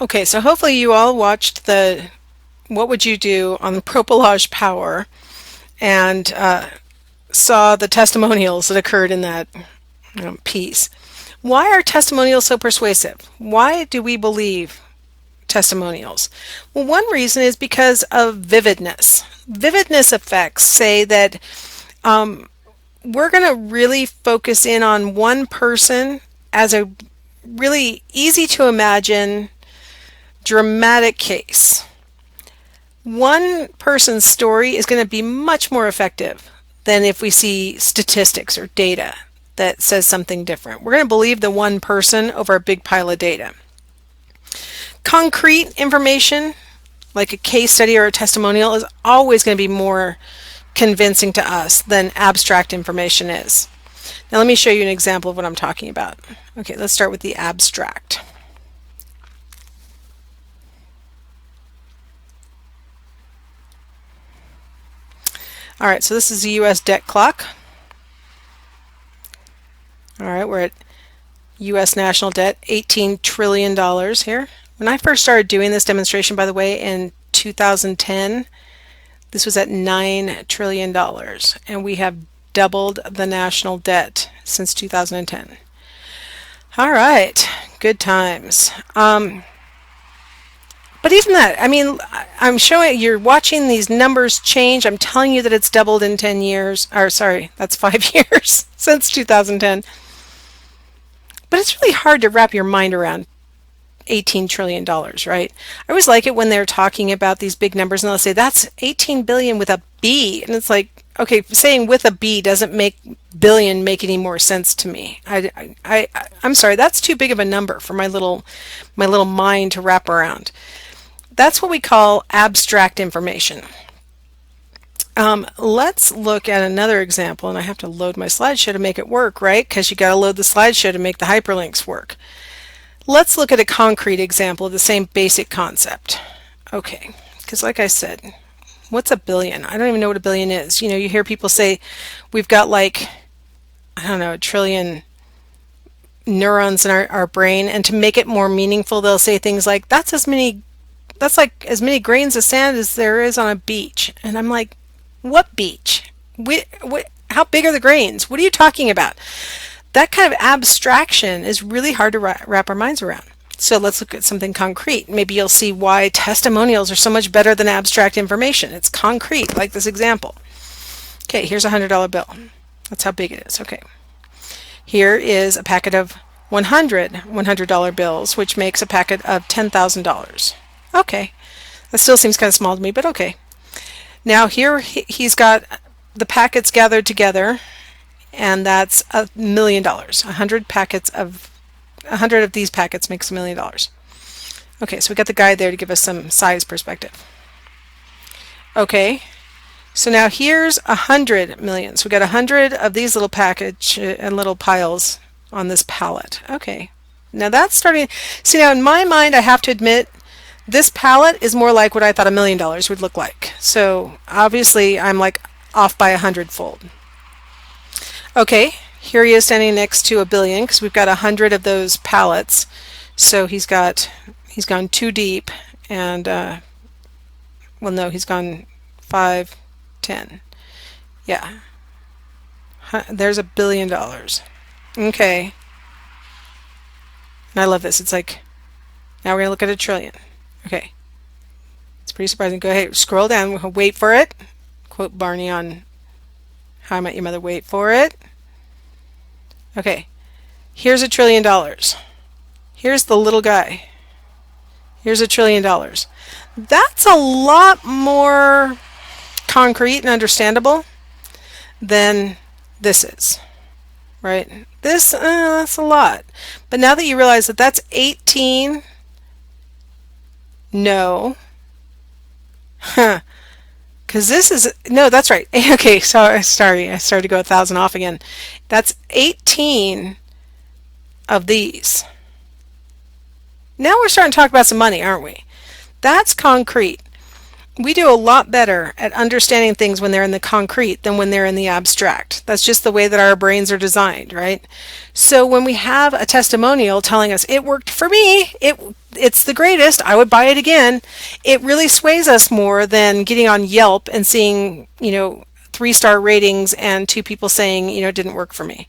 Okay, so hopefully you all watched the What Would You Do on the Propelage Power and saw the testimonials that occurred in that piece. Why are testimonials so persuasive? Why do we believe testimonials? Well, one reason is because of vividness. Vividness effects say that we're going to really focus in on one person as a really easy to imagine dramatic case. One person's story is going to be much more effective than if we see statistics or data that says something different. We're going to believe the one person over a big pile of data. Concrete information, like a case study or a testimonial, is always going to be more convincing to us than abstract information is. Now let me show you an example of what I'm talking about. Okay, let's start with the abstract. All right, so this is the U.S. debt clock. All right, we're at U.S. national debt, $18 trillion here. When I first started doing this demonstration, by the way, in 2010, this was at $9 trillion, and we have doubled the national debt since 2010. All right, good times. But even that, I mean, I'm showing you're watching these numbers change. I'm telling you that it's doubled in 10 years, or sorry, that's 5 years since 2010. But it's really hard to wrap your mind around $18 trillion, right? I always like it when they're talking about these big numbers and they'll say that's 18 billion with a B. And it's like, okay, saying with a B doesn't make billion make any more sense to me. I'm sorry, that's too big of a number for my little mind to wrap around. That's what we call abstract information. Let's look at another example, and I have to load my slideshow to make it work, right? Because you got to load the slideshow to make the hyperlinks work. Let's look at a concrete example of the same basic concept. Okay, because like I said, what's a billion? I don't even know what a billion is. You know, you hear people say we've got like, I don't know, a trillion neurons in our brain, and to make it more meaningful, they'll say things like, that's like as many grains of sand as there is on a beach. And I'm like, what beach? How big are the grains? What are you talking about? That kind of abstraction is really hard to wrap our minds around. So let's look at something concrete. Maybe you'll see why testimonials are so much better than abstract information. It's concrete, like this example. Okay, here's a $100 bill. That's how big it is. Okay. Here is a packet of 100 $100 bills, which makes a packet of $10,000. Okay, that still seems kind of small to me, but okay. Now here he's got the packets gathered together, and that's $1 million. 100 of these packets makes $1 million. Okay, so we got the guide there to give us some size perspective. Okay, so now here's 100 million. So we got 100 of these little package and little piles on this pallet. Okay, now that's starting. See, now in my mind, I have to admit, this palette is more like what I thought $1 million would look like. So obviously I'm like off by 100-fold. Okay, here he is standing next to a billion because we've got 100 of those pallets. So he's gone too deep, and well, no, he's gone 5, 10. Yeah, there's $1 billion. Okay, and I love this. It's like, now we're gonna look at a trillion. Okay, it's pretty surprising. Go ahead, scroll down, wait for it. Quote Barney on How I Met Your Mother, wait for it. Okay, here's $1 trillion. Here's the little guy. Here's $1 trillion. That's a lot more concrete and understandable than this is, right? That's a lot. But now that you realize that that's 18, no, huh? Because this is, no, that's right. Okay, sorry, I started to go 1,000 off again. That's 18 of these. Now we're starting to talk about some money, aren't we? That's concrete. We do a lot better at understanding things when they're in the concrete than when they're in the abstract. That's just the way that our brains are designed, right? So when we have a testimonial telling us it worked for me, it's the greatest, I would buy it again, it really sways us more than getting on Yelp and seeing, 3-star ratings and 2 people saying, it didn't work for me.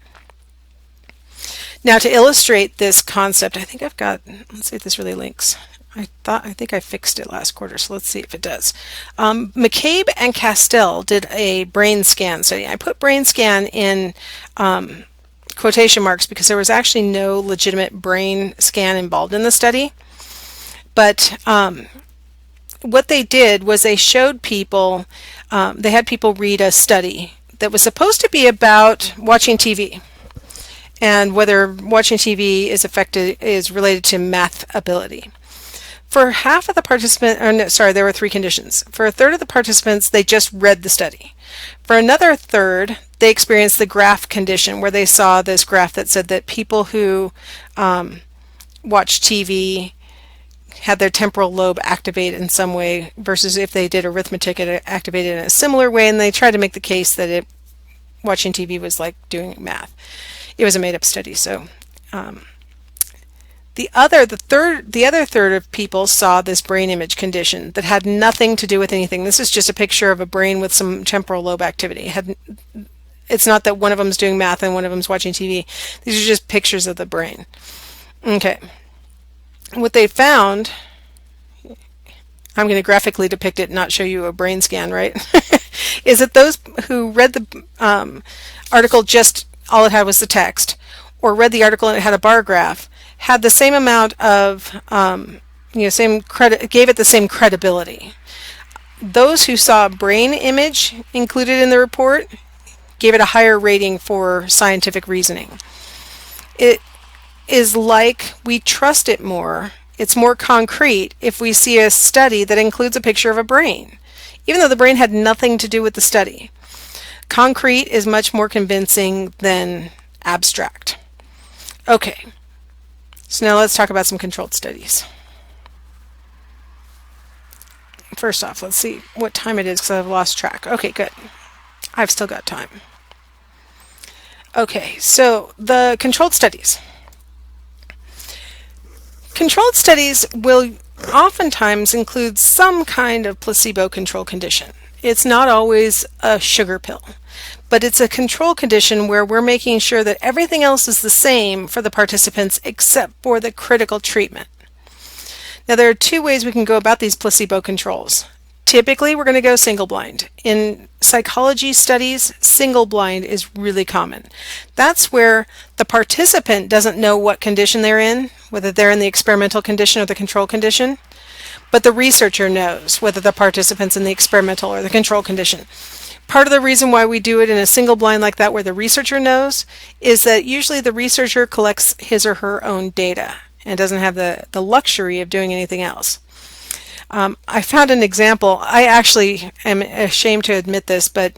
Now to illustrate this concept, I think I've got, let's see if this really links. I think I fixed it last quarter, so let's see if it does. McCabe and Castel did a brain scan study. I put brain scan in quotation marks because there was actually no legitimate brain scan involved in the study. But what they did was they showed people, they had people read a study that was supposed to be about watching TV and whether watching TV is related to math ability. For half of the participants, there were 3 conditions. For a third of the participants, they just read the study. For another third, they experienced the graph condition, where they saw this graph that said that people who watched TV had their temporal lobe activated in some way, versus if they did arithmetic, it activated in a similar way, and they tried to make the case that watching TV was like doing math. It was a made-up study, so... The other third of people saw this brain image condition that had nothing to do with anything. This is just a picture of a brain with some temporal lobe activity. It's not that one of them is doing math and one of them is watching TV. These are just pictures of the brain. Okay. What they found, I'm going to graphically depict it, not show you a brain scan, right? Is that those who read the article, just all it had was the text, or read the article and it had a bar graph, had the same amount of, same credit, gave it the same credibility. Those who saw a brain image included in the report gave it a higher rating for scientific reasoning. It is like we trust it more. It's more concrete if we see a study that includes a picture of a brain, even though the brain had nothing to do with the study. Concrete is much more convincing than abstract. Okay. So now let's talk about some controlled studies. First off, let's see what time it is because I've lost track. Okay, good. I've still got time. Okay, so the controlled studies. Controlled studies will oftentimes include some kind of placebo control condition. It's not always a sugar pill, but it's a control condition where we're making sure that everything else is the same for the participants except for the critical treatment. Now there are 2 ways we can go about these placebo controls. Typically we're going to go single blind. In psychology studies, single blind is really common. That's where the participant doesn't know what condition they're in, whether they're in the experimental condition or the control condition, but the researcher knows whether the participant's in the experimental or the control condition. Part of the reason why we do it in a single blind like that where the researcher knows is that usually the researcher collects his or her own data and doesn't have the luxury of doing anything else. I found an example. I actually am ashamed to admit this, but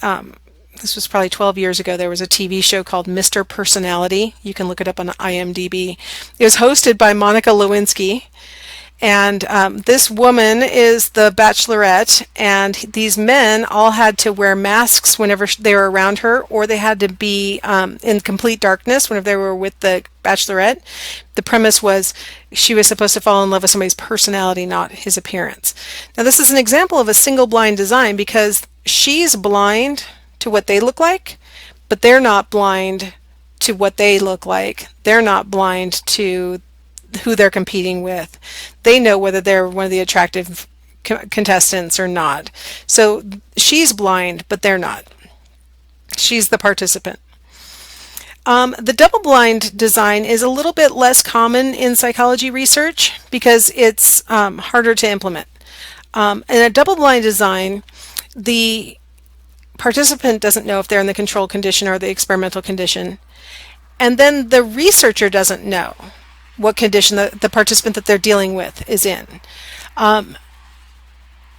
this was probably 12 years ago. There was a TV show called Mr. Personality. You can look it up on IMDb. It was hosted by Monica Lewinsky. And this woman is the bachelorette, and these men all had to wear masks whenever they were around her, or they had to be in complete darkness whenever they were with the bachelorette. The premise was she was supposed to fall in love with somebody's personality, not his appearance. Now this is an example of a single blind design because she's blind to what they look like, but they're not blind to what they look like. They're not blind to who they're competing with. They know whether they're one of the attractive contestants or not. So she's blind, but they're not. She's the participant. The double-blind design is a little bit less common in psychology research because it's harder to implement. In a double-blind design, the participant doesn't know if they're in the control condition or the experimental condition, and then the researcher doesn't know what condition the participant that they're dealing with is in.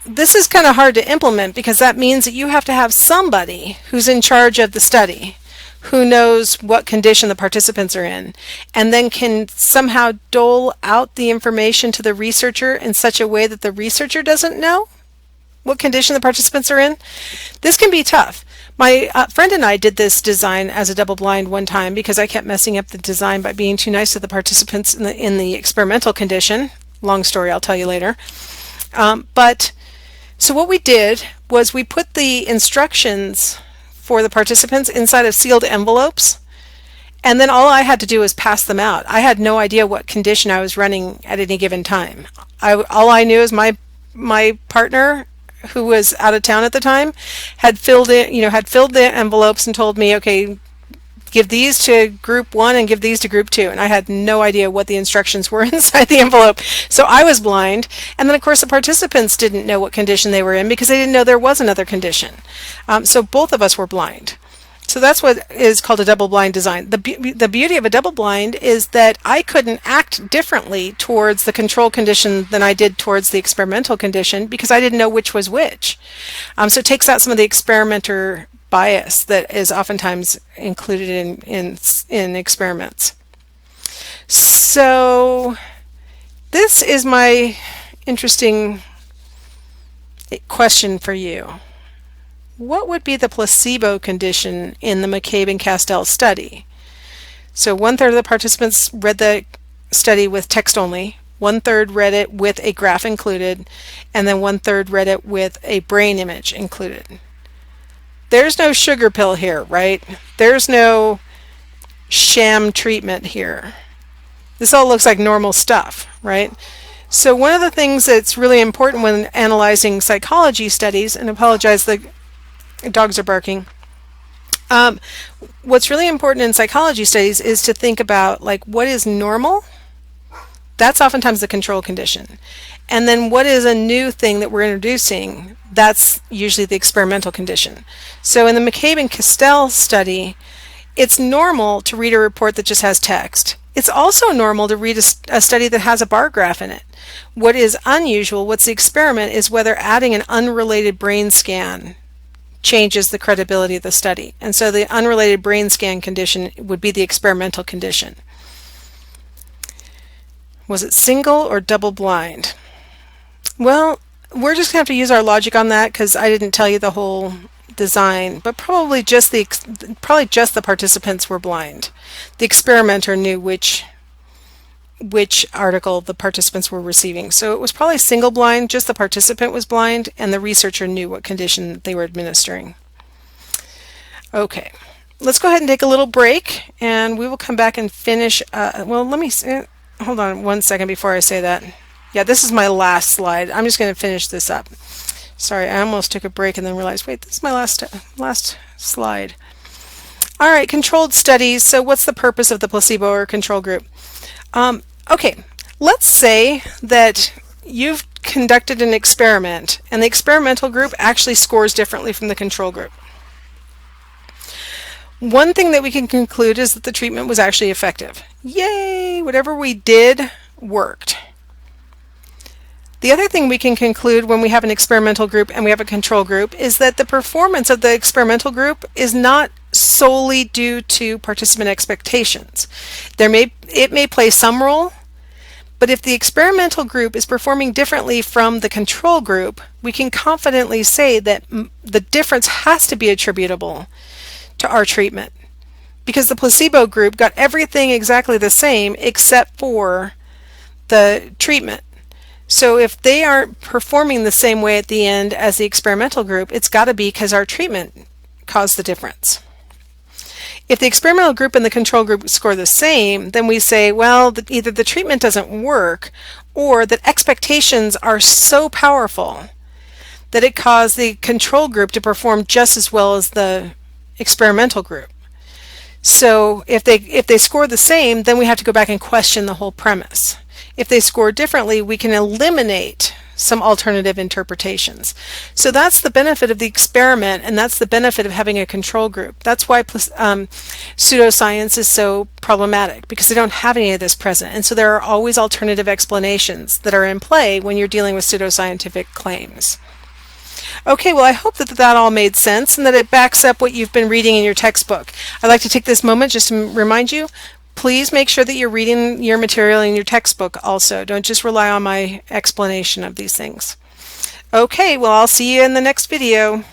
This is kind of hard to implement because that means that you have to have somebody who's in charge of the study who knows what condition the participants are in and then can somehow dole out the information to the researcher in such a way that the researcher doesn't know what condition the participants are in? This can be tough. My friend and I did this design as a double blind one time because I kept messing up the design by being too nice to the participants in the experimental condition. Long story, I'll tell you later. So what we did was we put the instructions for the participants inside of sealed envelopes, and then all I had to do was pass them out. I had no idea what condition I was running at any given time. All I knew is my partner, who was out of town at the time, had filled the envelopes and told me, okay, give these to group 1 and give these to group 2. And I had no idea what the instructions were inside the envelope. So I was blind. And then, of course, the participants didn't know what condition they were in because they didn't know there was another condition. So both of us were blind. So that's what is called a double blind design. The beauty of a double blind is that I couldn't act differently towards the control condition than I did towards the experimental condition because I didn't know which was which. So it takes out some of the experimenter bias that is oftentimes included in experiments. So this is my interesting question for you. What would be the placebo condition in the McCabe and Castel study? So 1/3 of the participants read the study with text only, 1/3 read it with a graph included, and then 1/3 read it with a brain image included. There's no sugar pill here, right? There's no sham treatment here. This all looks like normal stuff, right? So one of the things that's really important when analyzing psychology studies, and I apologize, the dogs are barking. What's really important in psychology studies is to think about like what is normal. That's oftentimes the control condition. And then what is a new thing that we're introducing? That's usually the experimental condition. So in the McCabe and Castel study, it's normal to read a report that just has text. It's also normal to read a study that has a bar graph in it. What is unusual, what's the experiment, is whether adding an unrelated brain scan changes the credibility of the study. And so the unrelated brain scan condition would be the experimental condition. Was it single or double blind? Well, we're just going to have to use our logic on that because I didn't tell you the whole design, but probably just the participants were blind. The experimenter knew which article the participants were receiving. So it was probably single blind, just the participant was blind, and the researcher knew what condition they were administering. Okay, let's go ahead and take a little break, and we will come back and finish. Well, let me hold on one second before I say that. Yeah, this is my last slide. I'm just going to finish this up. Sorry, I almost took a break and then realized, wait, this is my last slide. All right, controlled studies. So what's the purpose of the placebo or control group? Okay, let's say that you've conducted an experiment and the experimental group actually scores differently from the control group. One thing that we can conclude is that the treatment was actually effective. Yay! Whatever we did worked. The other thing we can conclude when we have an experimental group and we have a control group is that the performance of the experimental group is not solely due to participant expectations. It may play some role, but if the experimental group is performing differently from the control group, we can confidently say that the difference has to be attributable to our treatment, because the placebo group got everything exactly the same except for the treatment. So if they aren't performing the same way at the end as the experimental group, it's got to be because our treatment caused the difference. If the experimental group and the control group score the same, then we say, well, either the treatment doesn't work or that expectations are so powerful that it caused the control group to perform just as well as the experimental group. So if they score the same, then we have to go back and question the whole premise. If they score differently, we can eliminate some alternative interpretations. So that's the benefit of the experiment, and that's the benefit of having a control group. That's why pseudoscience is so problematic, because they don't have any of this present. And so there are always alternative explanations that are in play when you're dealing with pseudoscientific claims. Okay, well, I hope that all made sense and that it backs up what you've been reading in your textbook. I'd like to take this moment just to remind you, please make sure that you're reading your material in your textbook also. Don't just rely on my explanation of these things. Okay, well, I'll see you in the next video.